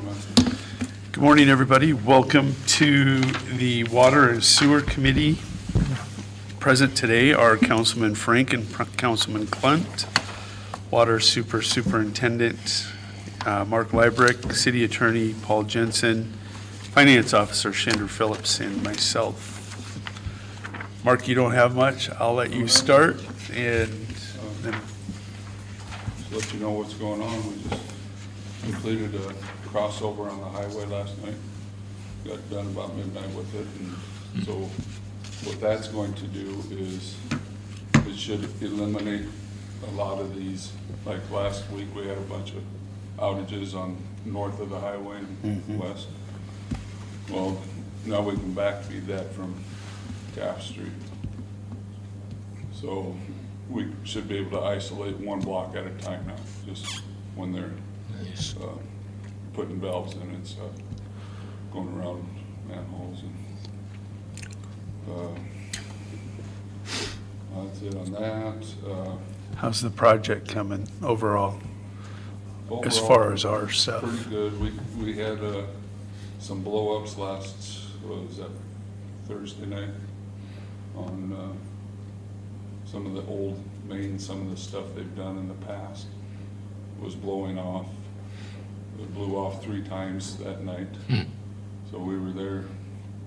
Good morning, everybody. Welcome to the Water and Sewer Committee. Present today are Councilman Frank and Councilman Clunt, Water Superintendent Mark Leibrick, City Attorney Paul Jensen, Finance Officer Shander Phillips, and myself. Mark, you don't have much. I'll let you start, and then Just let you know what's going on. We just completed a crossover on the highway last night. Got done about midnight with it, and so what that's going to do is it should eliminate a lot of these. Like last week, we had a bunch of outages on north of the highway and west. Well, now we can backfeed that from Taft Street. So we should be able to isolate one block at a time now, just when they're putting valves in and stuff, going around manholes. And that's it on that. how's the project coming overall, as far as our stuff? Pretty good. We had some blow-ups last, what was that, Thursday night on some of the old mains, some of the stuff they've done in the past was blowing off. It blew off 3 times that night. So we were there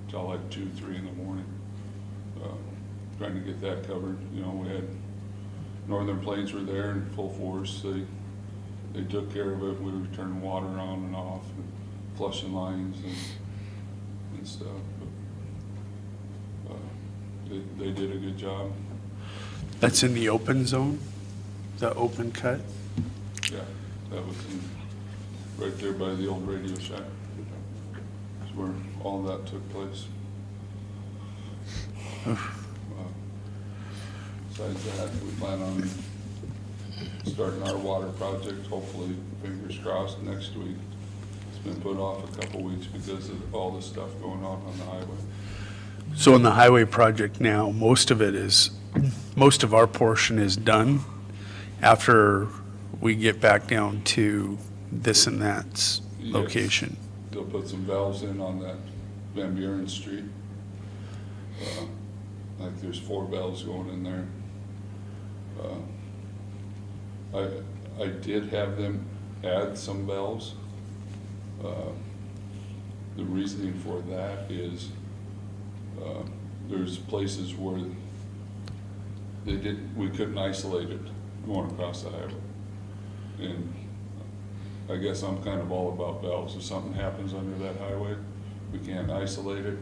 till like 2, 3 in the morning, trying to get that covered. You know, we had Northern Plains were there in full force. They took care of it. We were turning water on and off and flushing lines and stuff. But they did a good job. That's in the open zone, the open cut? Yeah, that was right there by the old Radio Shack. That's where all that took place. Besides that, we plan on starting our water project, hopefully, fingers crossed, next week. It's been put off a couple weeks because of all the stuff going on the highway. So in the highway project now, most of our portion is done. After we get back down to this and that's Yes. location. They'll put some valves in on that Van Buren Street. Like there's 4 valves going in there. I did have them add some valves. The reasoning for that is there's places where we couldn't isolate it going across the highway. And I guess I'm kind of all about valves. If something happens under that highway, we can't isolate it,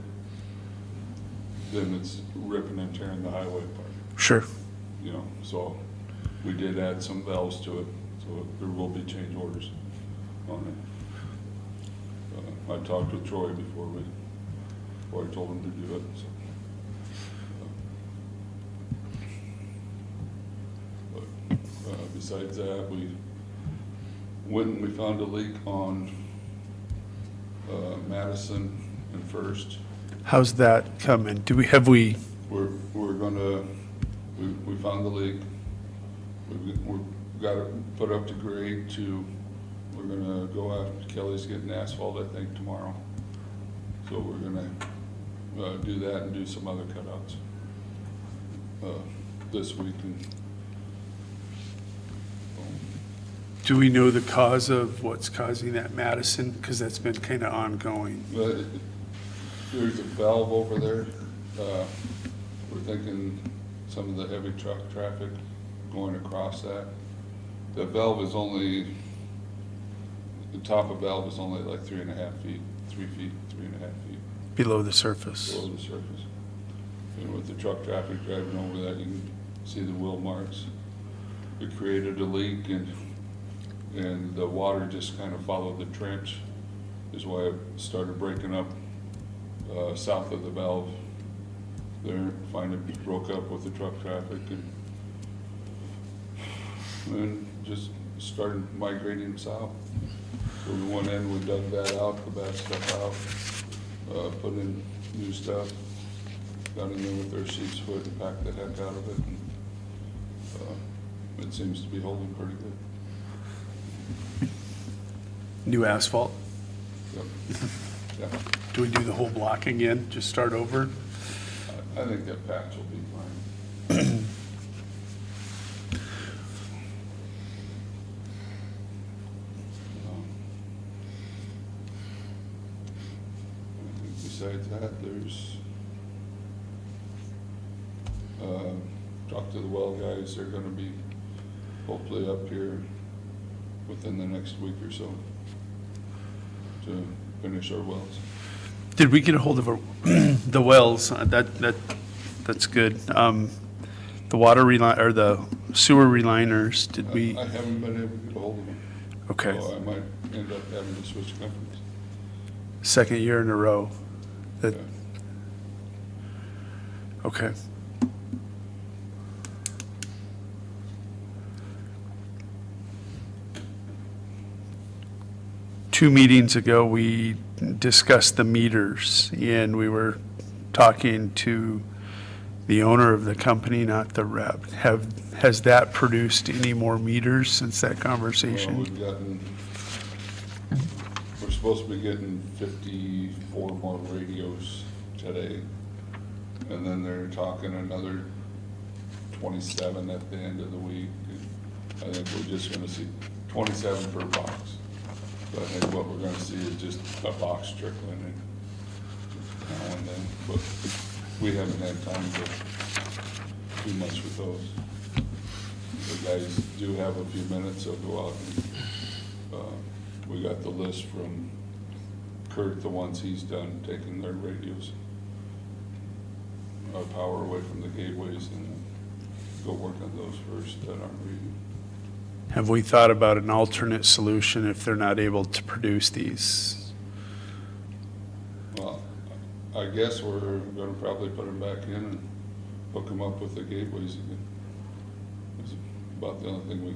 then it's ripping and tearing the highway apart. Sure. You know, so we did add some valves to it, so there will be change orders on it. I talked with Troy before I told him to do it. So. But besides that, we went and we found a leak on Madison and First. How's that coming? We We're gonna, we found the leak. We've got it put up to grade we're gonna go after Kelly's getting asphalt, I think, tomorrow. So we're gonna do that and do some other cutouts this week. do we know the cause of what's causing that Madison? Because that's been kind of ongoing. But there's a valve over there. We're thinking some of the heavy truck traffic going across that. The valve is only, the top of valve is only like 3.5 feet, 3 feet, 3.5 feet Below the surface. below the surface. And with the truck traffic driving over that, you can see the wheel marks. It created a leak and the water just kind of followed the trench, is why it started breaking up south of the valve there. Finally broke up with the truck traffic and just started migrating south. So we went in, we dug that out, the bad stuff out, put in new stuff, got in there with our sheep's foot and packed the heck out of it. And, it seems to be holding pretty good. New asphalt? Yep. Yeah, Do we do the whole block again, just start over? I think that patch will be fine. Um, I think besides that, there's, talk to the well guys, they're gonna be hopefully up here within the next week or so to finish our wells. Did we get a hold of the wells? That's good. The water reline, or the sewer reliners, did we? I haven't been able to get a hold of them. Okay, So I might end up having to switch companies. second year in a row. That, Yeah. okay. Two meetings ago, we discussed the meters, and we were talking to the owner of the company, not the rep. Has that produced any more meters since that Well, conversation? we're supposed to be getting 54 more radios today. And then they're talking another 27 at the end of the week. I think we're just gonna see 27 per box. So I think what we're gonna see is just a box trickling in now and then, but we haven't had time to do much with those. The guys do have a few minutes, so go out and, we got the list from Kurt, the ones he's done, taking their radios, power away from the gateways, and then go work on those first that aren't reading. Have we thought about an alternate solution if they're not able to produce these? Well, I guess we're gonna probably put them back in and hook them up with the gateways again. It's about the only thing we.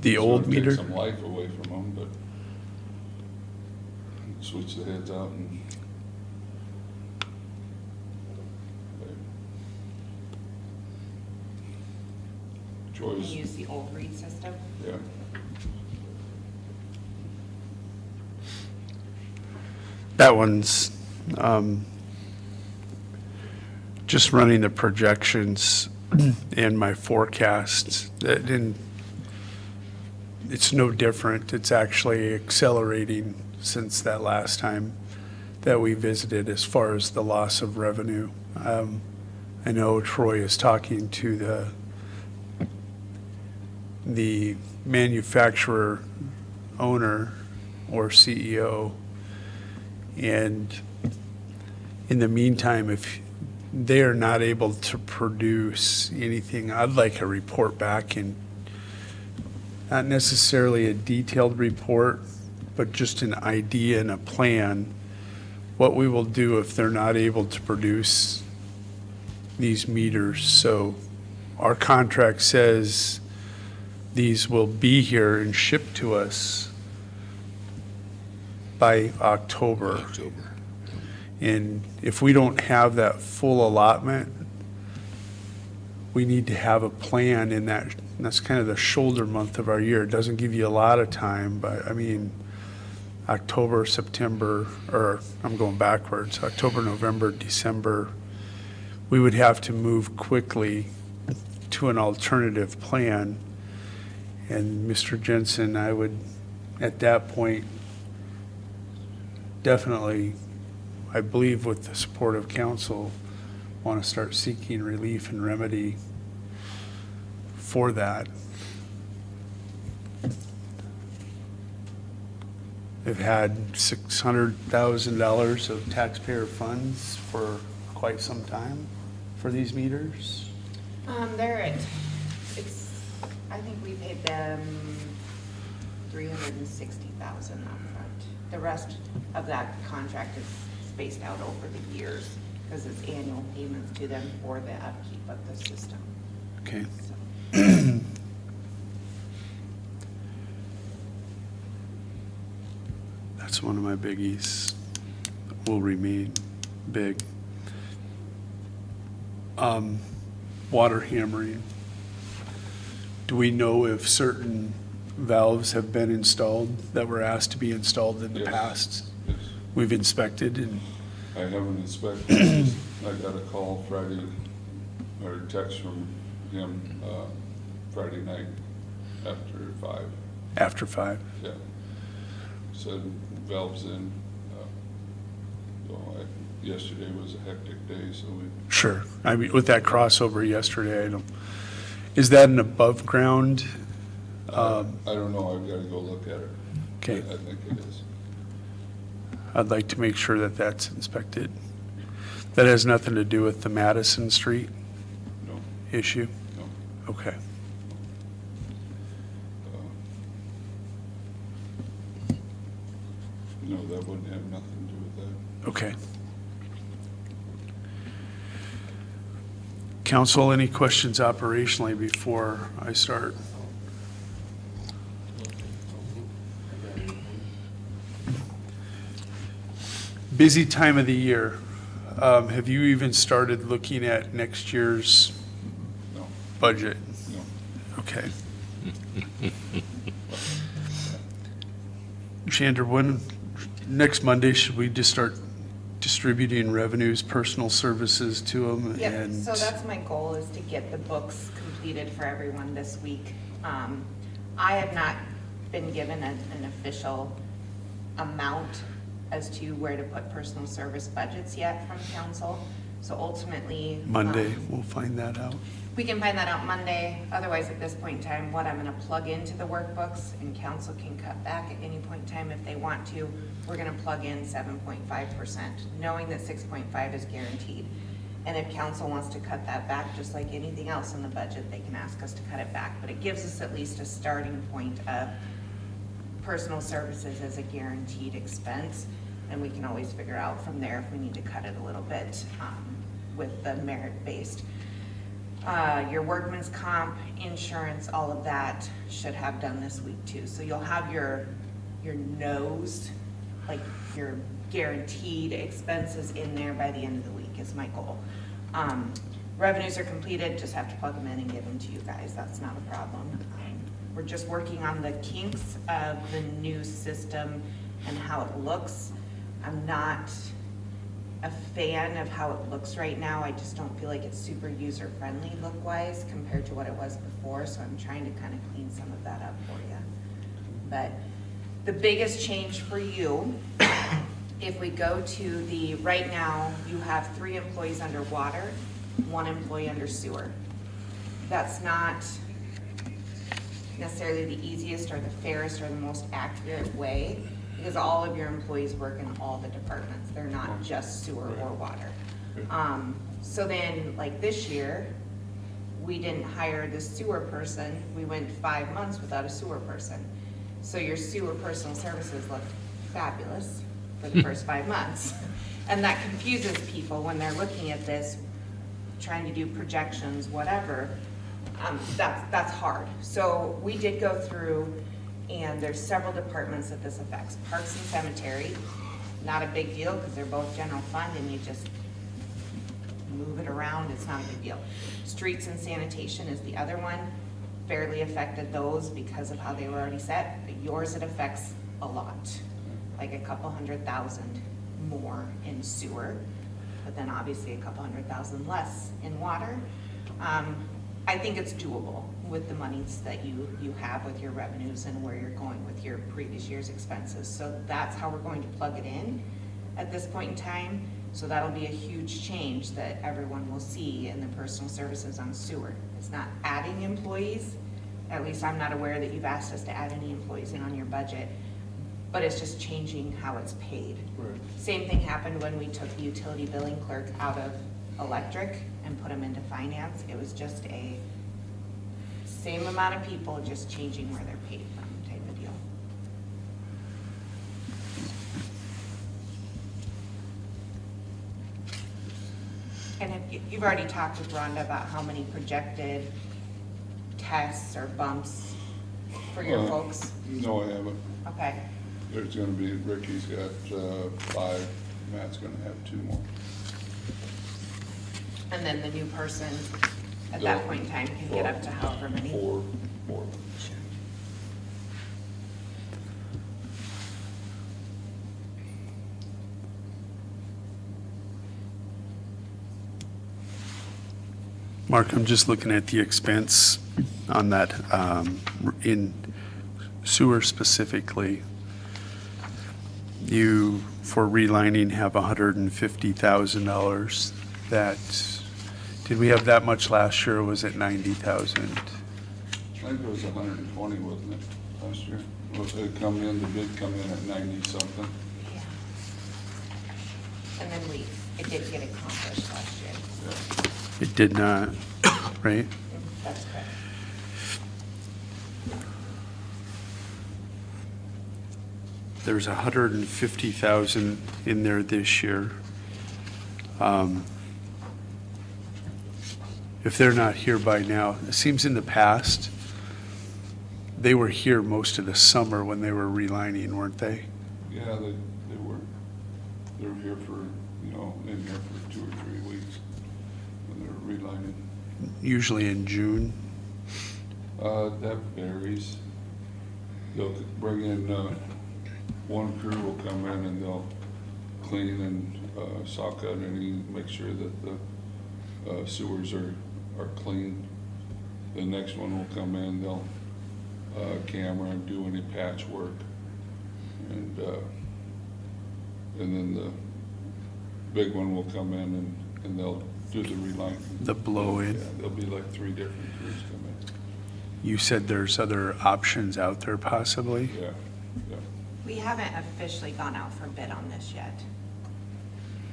The old sort of meter? Take some life away from them, but switch the heads out and. Choice, Use the old read system. yeah. That one's, just running the projections and my forecasts, it's no different. It's actually accelerating since that last time that we visited as far as the loss of revenue. I know Troy is talking to the manufacturer owner or CEO. And in the meantime, if they are not able to produce anything, I'd like a report back, and not necessarily a detailed report, but just an idea and a plan, what we will do if they're not able to produce these meters. So our contract says these will be here and shipped to us by October. And if we don't have that full allotment, we need to have a plan in that. And that's kind of the shoulder month of our year. It doesn't give you a lot of time, but I mean, October, September, or I'm going backwards, October, November, December, we would have to move quickly to an alternative plan. And Mr. Jensen, I would, at that point, definitely, I believe with the support of council, want to start seeking relief and remedy for that. They've had $600,000 of taxpayer funds for quite some time for these meters. I think we paid them $360,000 upfront. The rest of that contract is spaced out over the years because it's annual payments to them for the upkeep of the system. Okay. So, That's one of my biggies, will remain big. Water hammering. Do we know if certain valves have been installed that were asked to be installed in the Yes. past? Yes. We've inspected and, I haven't inspected, I got a call Friday, or a text from him, Friday night after 5, after 5? yeah. Said valves in, yesterday was a hectic day, so we, Sure. I mean, with that crossover yesterday, I don't, is that an above ground? I don't know, I've gotta go look at it. Okay. I think it is. I'd like to make sure that that's inspected. That has nothing to do with the Madison Street No, issue? no. Okay. No, that wouldn't have nothing to do with that. Okay. Council, any questions operationally before I start? Busy time of the year. Have you even started looking at next year's No, budget? no. Okay. Shander, when, next Monday, should we just start distributing revenues, personal services to them? Yep, And so that's my goal, is to get the books completed for everyone this week. I have not been given an official amount as to where to put personal service budgets yet from council. So ultimately. Monday, we'll find that out. We can find that out Monday. Otherwise, at this point in time, what I'm gonna plug into the workbooks, and council can cut back at any point in time if they want to, we're gonna plug in 7.5%, knowing that 6.5 is guaranteed. And if council wants to cut that back, just like anything else in the budget, they can ask us to cut it back. But it gives us at least a starting point of personal services as a guaranteed expense. And we can always figure out from there if we need to cut it a little bit with the merit-based. Your workman's comp, insurance, all of that should have done this week too. So you'll have your nose, like your guaranteed expenses in there by the end of the week is my goal. Revenues are completed, just have to plug them in and give them to you guys. That's not a problem. We're just working on the kinks of the new system and how it looks. I'm not a fan of how it looks right now. I just don't feel like it's super user-friendly look-wise compared to what it was before, so I'm trying to kind of clean some of that up for you. But the biggest change for you, if we go to the, right now, you have 3 employees under water, 1 employee under sewer. That's not necessarily the easiest or the fairest or the most accurate way, because all of your employees work in all the departments. They're not just sewer or water. So then, like this year, we didn't hire the sewer person. We went 5 months without a sewer person. So your sewer personal services looked fabulous for the first 5 months. And that confuses people when they're looking at this, trying to do projections, whatever. That's hard. So we did go through, and there's several departments that this affects. Parks and Cemetery, not a big deal because they're both general fund and you just move it around, it's not a big deal. Streets and Sanitation is the other one. Fairly affected those because of how they were already set. But yours, it affects a lot, like a couple $100,000 more in sewer, but then obviously a couple $100,000 less in water. I think it's doable with the monies that you have with your revenues and where you're going with your previous year's expenses. So that's how we're going to plug it in at this point in time. So that'll be a huge change that everyone will see in the personal services on sewer. It's not adding employees, at least I'm not aware that you've asked us to add any employees in on your budget, but it's just changing how it's paid. Right. Same thing happened when we took the utility billing clerk out of electric and put them into finance. It was just a same amount of people, just changing where they're paid from type of deal. And have you've already talked with Rhonda about how many projected tests or bumps for your folks? No, I haven't. Okay, There's gonna be, Ricky's got 5, Matt's gonna have 2 more. and then the new person at that point in time can get up to however many? 4. Mark, I'm just looking at the expense on that, in sewer specifically. You, for relining, have $150,000. That, did we have that much last year, or was it 90,000? I think it was 120, wasn't it, last year? Well, it come in, the bid come in at 90 something. Yeah. And then it did get accomplished last year. Yeah. It did not, right? That's correct. There's 150,000 in there this year. If they're not here by now, it seems in the past, they were here most of the summer when they were relining, weren't they? Yeah, they were here for, in here for 2 or 3 weeks when they were relining. Usually in June. That varies. They'll bring in, one crew will come in and they'll clean and saw cut any, make sure that the sewers are clean. The next one will come in, they'll camera and do any patch work. And then the big one will come in and they'll do the relining. The blow in. Yeah, there'll be like 3 different crews come in. You said there's other options out there possibly? Yeah, yeah. We haven't officially gone out for bid on this yet.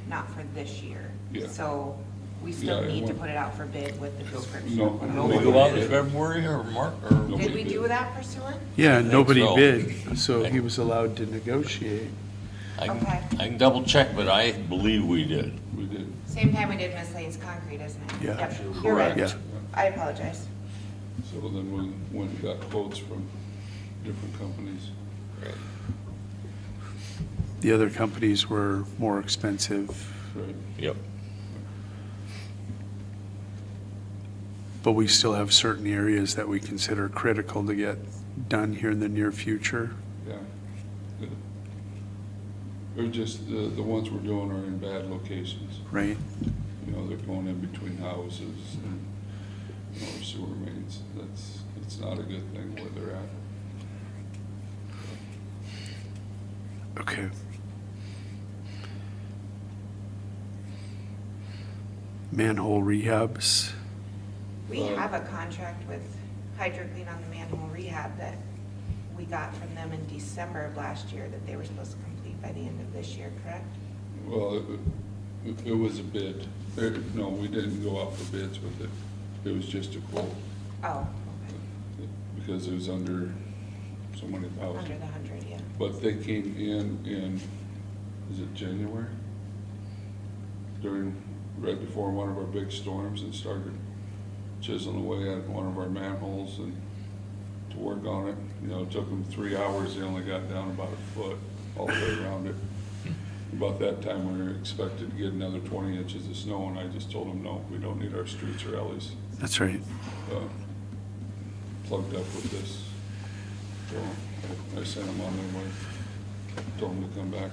Not for this year. Yeah. So we still Yeah, it need to won't- put it out for bid with the description. No, of what no, it We is. go out in February or March, or? No. Did we do that for sewer? Yeah, think nobody so. bid, so he was allowed to negotiate. I Okay. can double check, but I believe we did. We did. Same time we did Miss Lane's concrete, isn't it? Yeah. Yep, you're right. Yeah. I apologize. So then we went and got quotes from different companies. The other companies were more expensive, Right. Yep. but we still have certain areas that we consider critical to get done here in the near future. Yeah. They're just, the ones we're doing are in bad locations. Right? They're going in between houses and, sewer mains. It's not a good thing where they're at. Okay. Manhole rehabs, We have a contract with HydroClean on the manhole rehab that we got from them in December of last year that they were supposed to complete by the end of this year, correct? Well, it was a bid. No, we didn't go out for bids with it. It was just a quote Oh, because it was under so many okay. thousand. Under the 100, yeah. But they came in, is it January? Right before one of our big storms and started chiseling away at one of our manholes and to work on it. It took them 3 hours. They only got down about a foot all the way around it. About that time, we were expected to get another 20 inches of snow, and I just told them, no, we don't need our streets or alleys that's right. plugged up with this. So I sent them on their way, told them to come back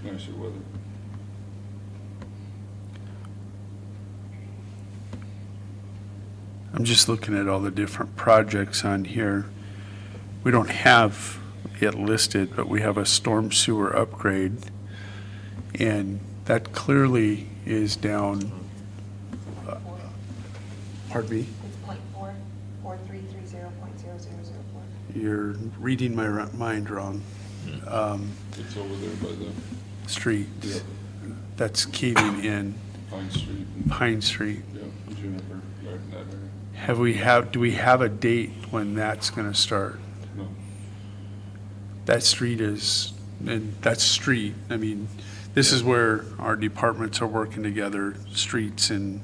in nicer weather. I'm just looking at all the different projects on here. We don't have it listed, but we have a storm sewer upgrade. And that clearly is down, pardon me? It's 0.44330.0004. You're reading my mind wrong. It's over there by the Street, yeah, that's caving in Pine Street and Pine Street. yeah, Juniper, right in that area. Do we have a date when that's gonna start? No, That street is, and that's street, I mean, this is where our departments are working together, streets and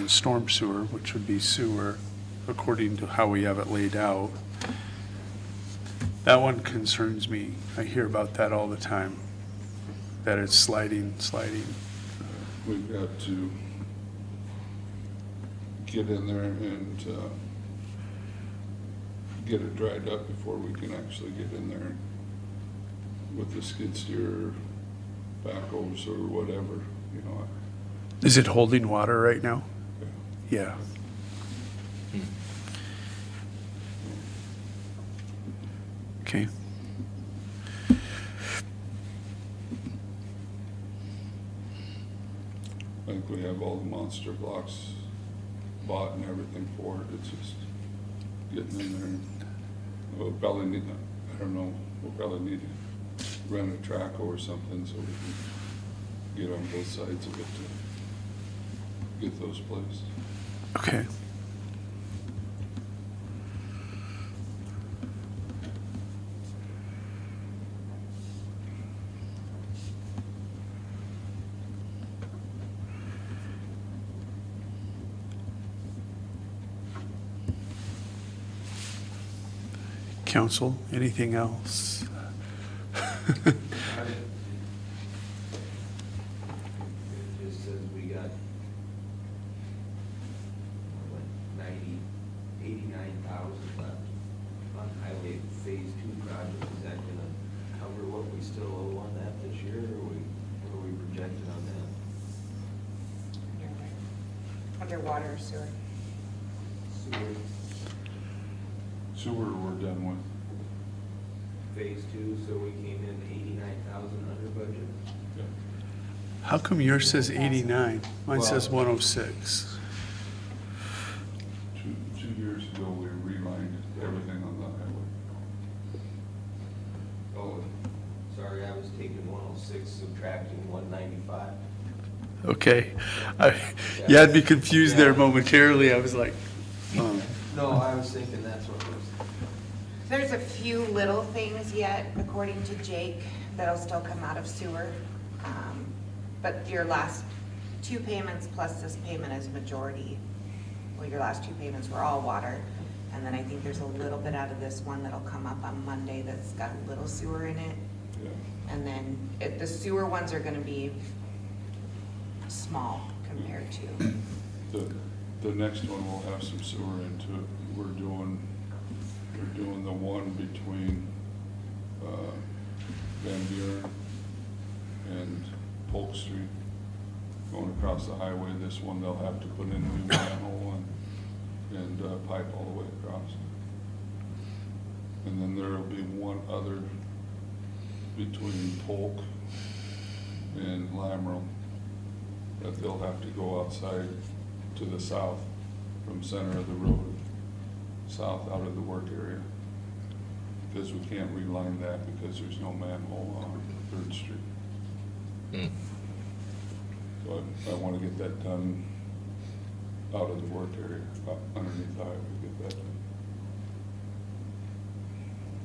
storm sewer, which would be sewer, according to how we have it laid out. That one concerns me. I hear about that all the time, that it's sliding. we've got to get in there and get it dried up before we can actually get in there with the skid steer, backhoes or whatever. Is it holding water right now? Yeah. Yeah. Okay. I think we have all the monster blocks bought and everything for it, it's just getting in there. We'll probably need, I don't know, we'll probably need to rent a track or something so we can get on both sides of it to get those placed. Okay. Council, anything else? It just says we got like 89,000 left on highway phase 2 project. Is that gonna cover what we still owe on that this year, or what are we projecting on that? Underwater sewer. Sewer, Sewer we're done with. phase 2, so we came in 89,000 under budget. Yeah. How come yours says 89? Mine says Well- 106. 2 years ago, we relined everything on the highway. Oh, sorry, I was taking 106, subtracting 195. Okay. You had me confused there Yeah. momentarily. I was like, No, I was thinking that's what it was. There's a few little things yet, according to Jake, that'll still come out of sewer. But your last 2 payments plus this payment is majority. Well, your last 2 payments were all water. And then I think there's a little bit out of this one that'll come up on Monday that's got a little sewer in it. Yeah. And then the sewer ones are gonna be small compared to. The next one will have some sewer into it. We're doing the one between Van Buren and Polk Street. Going across the highway, this one they'll have to put in a new manhole and pipe all the way across. And then there'll be one other between Polk and Lamerle that they'll have to go outside to the south from center of the road, south out of the work area. Because we can't reline that because there's no manhole on 3rd Street. So I want to get that done out of the work area, underneath the highway, get that done.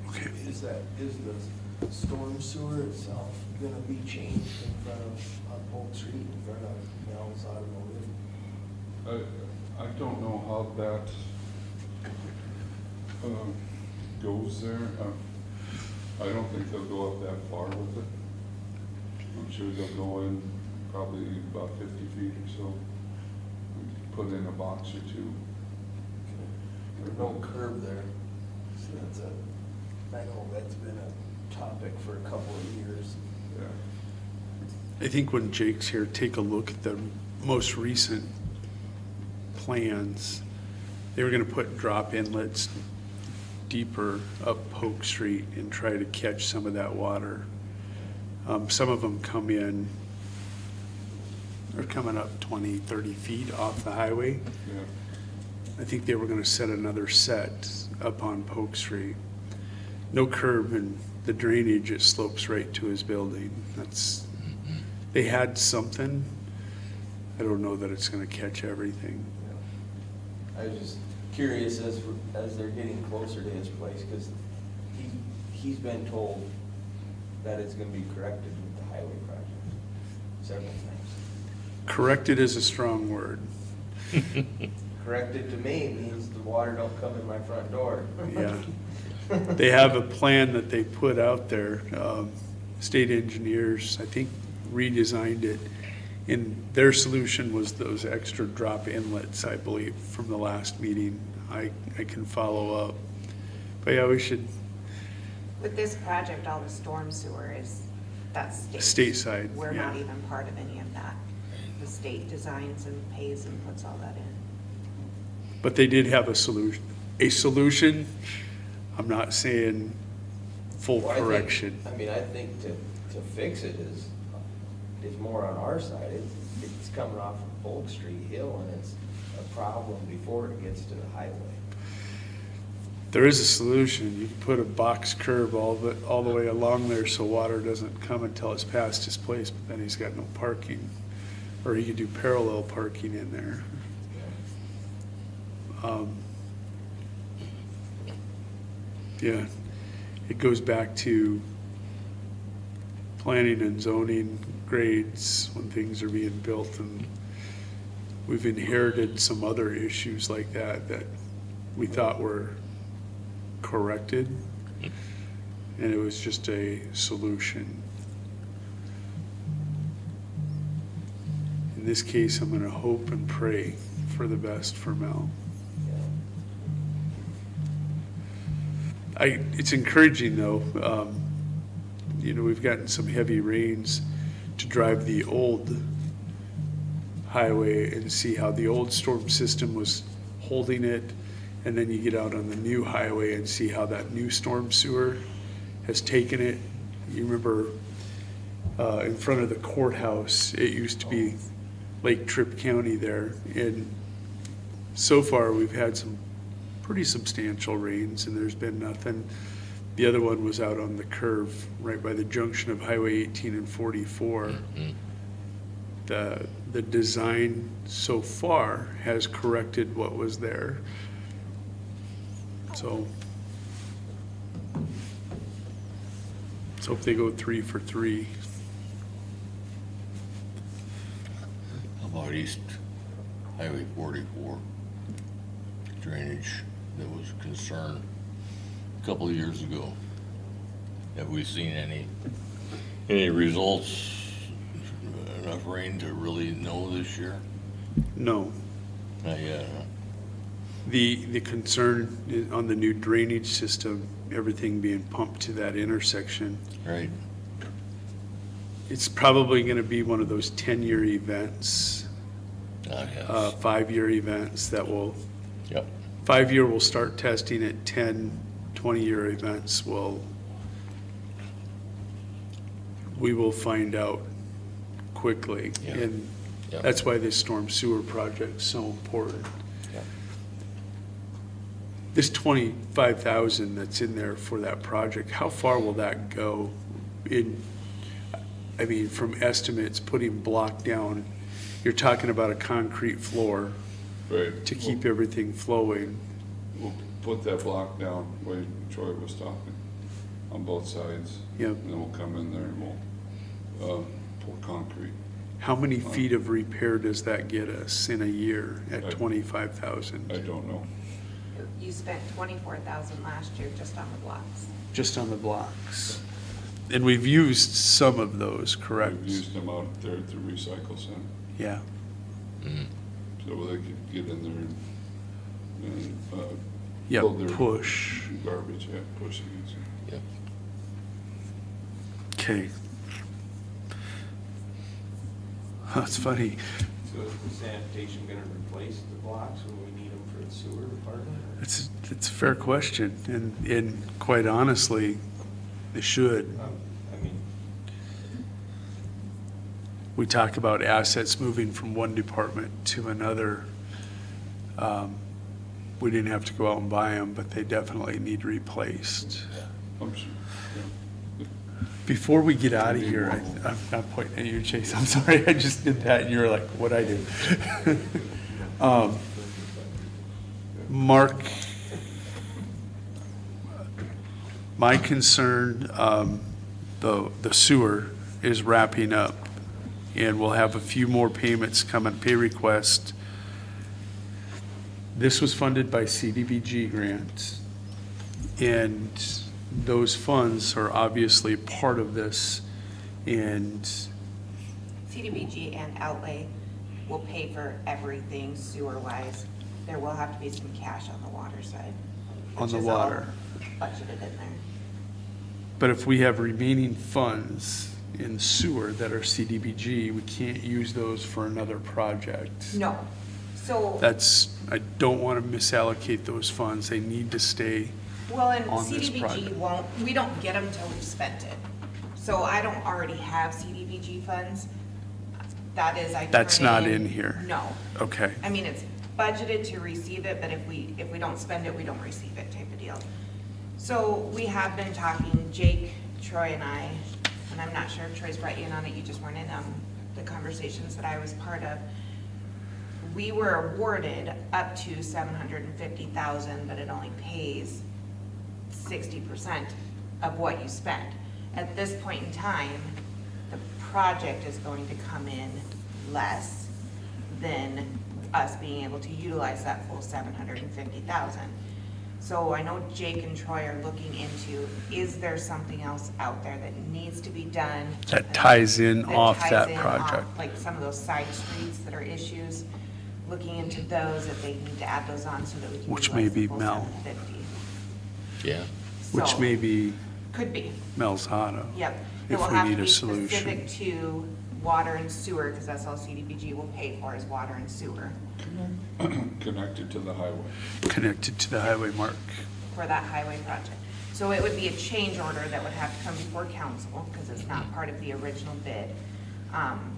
okay. Is the storm sewer itself gonna be changed in front of, on Polk Street, in front of Mel's Automotive? I don't know how that goes there. I don't think they'll go up that far with it. I'm sure they'll go in probably about 50 feet or so. Put in a box or two. There's no curb there, so that's I know that's been a topic for a couple of years. Yeah. I think when Jake's here, take a look at the most recent plans. They were gonna put drop inlets deeper up Polk Street and try to catch some of that water. Some of them come in, they're coming up 20, 30 feet off the highway. Yeah. I think they were gonna set another set up on Polk Street. No curb and the drainage, it slopes right to his building. They had something. I don't know that it's gonna catch everything. I was just curious as they're getting closer to his place, because he's been told that it's gonna be corrected with the highway project several times. Corrected is a strong word. Corrected to me means the water don't come in my front door. Yeah. They have a plan that they put out there. State engineers, I think, redesigned it. And their solution was those extra drop inlets, I believe, from the last meeting. I can follow up. But yeah, we should, With this project, all the storm sewer that's stateside, We're not yeah. even part of any of that. The state designs and pays and puts all that in. But they did have a solution. I'm not saying full Well, I think- correction. I mean, I think to fix it is more on our side. It's coming off of Polk Street Hill, and it's a problem before it gets to the highway. There is a solution. You can put a box curb all the way along there so water doesn't come until it's past his place, but then he's got no parking. Or he could do parallel parking in there. Yeah, it goes back to planning and zoning grades when things are being built, and we've inherited some other issues like that we thought were corrected, and it was just a solution. In this case, I'm gonna hope and pray for the best for Mel. It's encouraging though, we've gotten some heavy rains to drive the old highway and see how the old storm system was holding it. And then you get out on the new highway and see how that new storm sewer has taken it. You remember in front of the courthouse, it used to be Lake Tripp County there. And so far, we've had some pretty substantial rains and there's been nothing. The other one was out on the curve right by the junction of Highway 18 and 44. The design so far has corrected what was there. So let's hope they go 3 for 3. How about East Highway 44? Drainage, that was a concern a couple of years ago. Have we seen any results, enough rain to really know this year? No. Not yet, huh? The concern is on the new drainage system, everything being pumped to that intersection. Right, It's probably gonna be one of those 10-year events, yes. 5-year events that will, Yep, 5-year will start testing it, 10, 20-year events we will find out quickly. Yeah. And Yeah. that's why this storm sewer project's so important. yeah, This 25,000 that's in there for that project, how far will that go from estimates, putting block down? You're talking about a concrete floor Right. to keep everything flowing. We'll put that block down, the way Troy was talking, on both sides. Yep. And then we'll come in there and we'll, pour concrete. How many feet of repair does that get us in a year at I 25,000? don't know. You spent 24,000 last year just on the blocks. Just on the blocks. And we've used some of those, correct? We've used them out there at the recycle center, Yeah. so they could get in there and, Yeah, build their push. garbage, push against it. yep. Okay. That's funny. So is the sanitation gonna replace the blocks when we need them for the sewer department? It's a fair question, and quite honestly, they should. I mean, We talk about assets moving from one department to another. We didn't have to go out and buy them, but they definitely need replaced. I'm sure, yeah. Before we get out of here, I'm not pointing at you, Chase, I'm sorry, I just did that, and you were like, what'd I do? Mark, my concern, the sewer is wrapping up, and we'll have a few more payments coming, pay request. This was funded by CDBG grants, and those funds are obviously part of this, and CDBG and Outlay will pay for everything sewer-wise. There will have to be some cash on the water side. On which the is all water. budgeted in there. but if we have remaining funds in sewer that are CDBG, we can't use those for another project. No, So, I don't want to misallocate those funds. They need to stay. well, and on this CDBG project. we don't get them till we've spent it. So I don't already have CDBG funds. That is, I turn That's not in here. No. Okay. I mean, it's budgeted to receive it, but if we don't spend it, we don't receive it type of deal. So we have been talking, Jake, Troy and I, and I'm not sure if Troy's brought you in on it, you just weren't in the conversations that I was part of. We were awarded up to $750,000, but it only pays 60% of what you spend. At this point in time, the project is going to come in less than us being able to utilize that full 750,000. So I know Jake and Troy are looking into, is there something else out there that needs to be done? That ties in that off ties that in project. Like some of those side streets that are issues, looking into those, if they need to add those on so that we can Which may utilize the be full Mel. 750. Yeah. Which So, may be Could be. Mel's Auto. Yep. It If will we have to need a be solution. specific to water and sewer, because that's all CDBG will pay for is water and sewer Connected to the highway. Connected to the highway mark. for that highway project. So it would be a change order that would have to come before council, because it's not part of the original bid.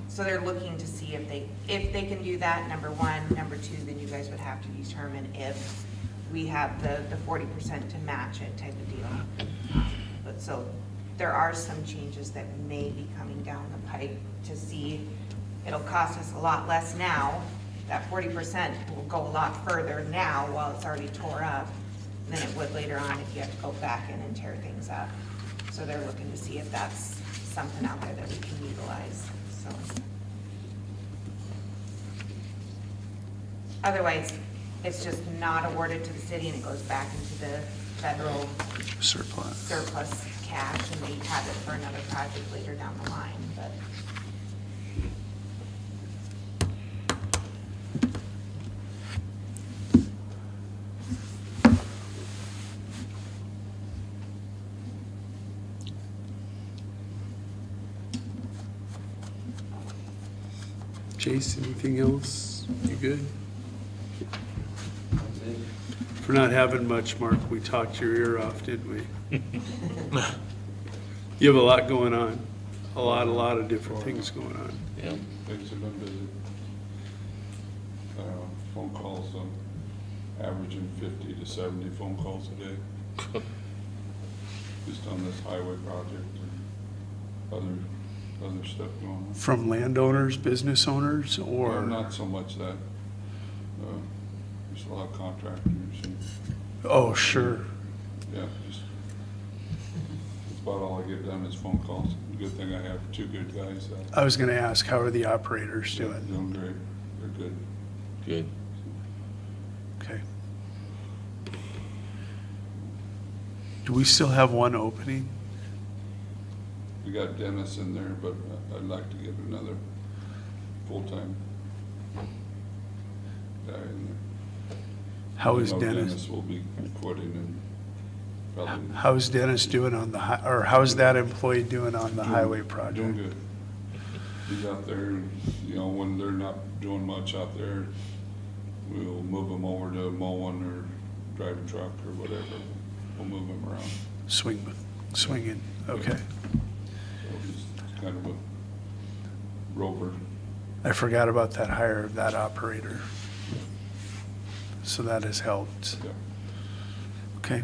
So they're looking to see if they can do that, number one. Number two, then you guys would have to determine if we have the 40% to match it type of deal. But so there are some changes that may be coming down the pipe to see. It'll cost us a lot less now. That 40% will go a lot further now while it's already tore up than it would later on if you have to go back in and tear things up. So they're looking to see if that's something out there that we can utilize, so. Otherwise, it's just not awarded to the city and it goes back into the federal Surplus. surplus cash and they have it for another project later down the line, but. Jace, anything else? You good? That's it. For not having much, Mark, we talked your ear off, didn't we? You have a lot going on. A lot of different things going on. Yeah. Things have been busy. Phone calls, averaging 50 to 70 phone calls a day. Just on this highway project and other stuff going on. From landowners, business owners, Well, or? not so much that. There's a lot of contractors and, Oh, sure. yeah, just, that's about all I get done is phone calls. Good thing I have two good guys that. I was gonna ask, how are the operators doing? Doing great. They're good. Good. Okay. Do we still have one opening? We got Dennis in there, but I'd like to get another full-time guy in there. How I is know Dennis? Dennis will be quitting and probably. How's Dennis doing on the, or how's that employee doing on the highway Doing project? good. He's out there, and, you know, when they're not doing much out there, we'll move him over to mowing or drive a truck or whatever. We'll move him around. Swinging, okay. So he's kind of a rover. I forgot about that hire of that operator. So that has helped. Yeah. Okay.